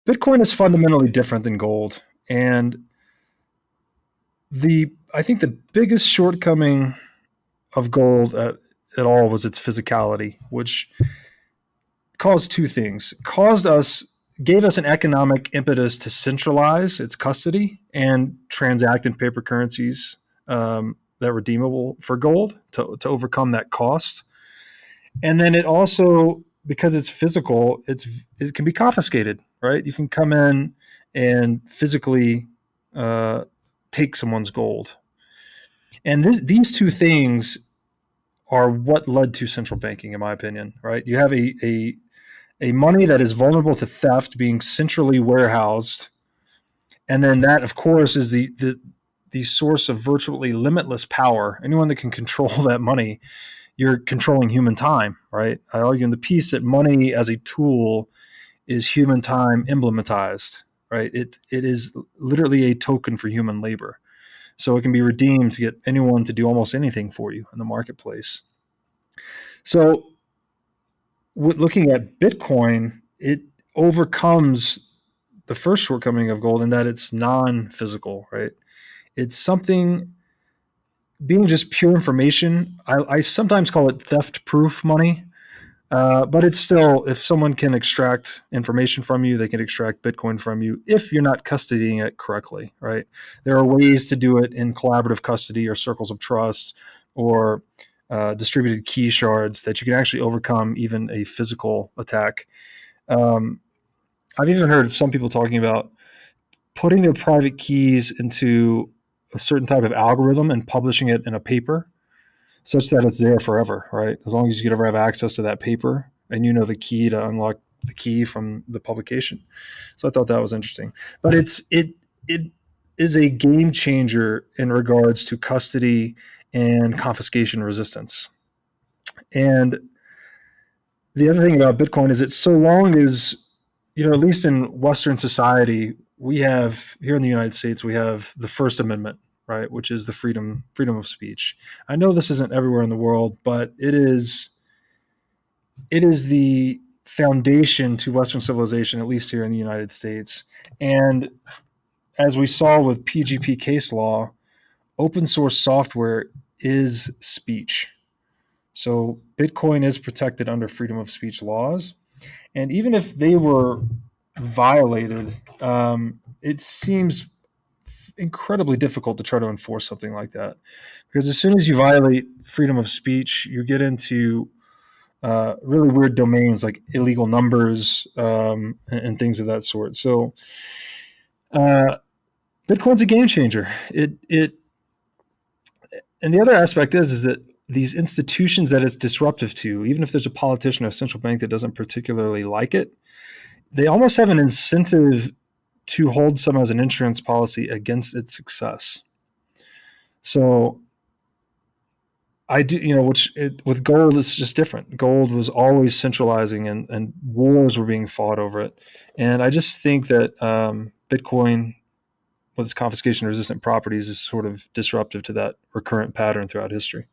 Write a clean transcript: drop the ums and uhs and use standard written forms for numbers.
Bitcoin is fundamentally different than gold. And I think the biggest shortcoming of gold at all was its physicality, which caused two things. Gave us an economic impetus to centralize its custody and transact in paper currencies that are redeemable for gold to overcome that cost. And then it also, because it's physical, it can be confiscated, right? You can come in and physically take someone's gold. And these two things are what led to central banking, in my opinion, right? You have a money that is vulnerable to theft being centrally warehoused. And then that, of course, is the source of virtually limitless power. Anyone that can control that money, you're controlling human time, right? I argue in the piece that money as a tool is human time emblematized, right? It is literally a token for human labor. So it can be redeemed to get anyone to do almost anything for you in the marketplace. So looking at Bitcoin, it overcomes the first shortcoming of gold in that it's non-physical, right? It's something being just pure information. I sometimes call it theft-proof money, but it's still, if someone can extract information from you, they can extract Bitcoin from you if you're not custodying it correctly, right? There are ways to do it in collaborative custody or circles of trust or distributed key shards that you can actually overcome even a physical attack. I've even heard some people talking about putting their private keys into a certain type of algorithm and publishing it in a paper such that it's there forever, right? As long as you could ever have access to that paper and you know the key to unlock the key from the publication. So I thought that was interesting. But it is a game changer in regards to custody and confiscation resistance. And the other thing about Bitcoin is it's so long as, at least in Western society, we have here in the United States, we have the First Amendment, right, which is the freedom of speech. I know this isn't everywhere in the world, but it is the foundation to Western civilization, at least here in the United States. And as we saw with PGP case law, open source software is speech. So Bitcoin is protected under freedom of speech laws. And even if they were violated, it seems incredibly difficult to try to enforce something like that. Because as soon as you violate freedom of speech, you get into really weird domains like illegal numbers and things of that sort. So Bitcoin's a game changer. And the other aspect is that these institutions that it's disruptive to, even if there's a politician or a central bank that doesn't particularly like it, they almost have an incentive to hold some as an insurance policy against its success. So I do, with gold, it's just different. Gold was always centralizing and wars were being fought over it. And I just think that Bitcoin, with its confiscation resistant properties, is sort of disruptive to that recurrent pattern throughout history.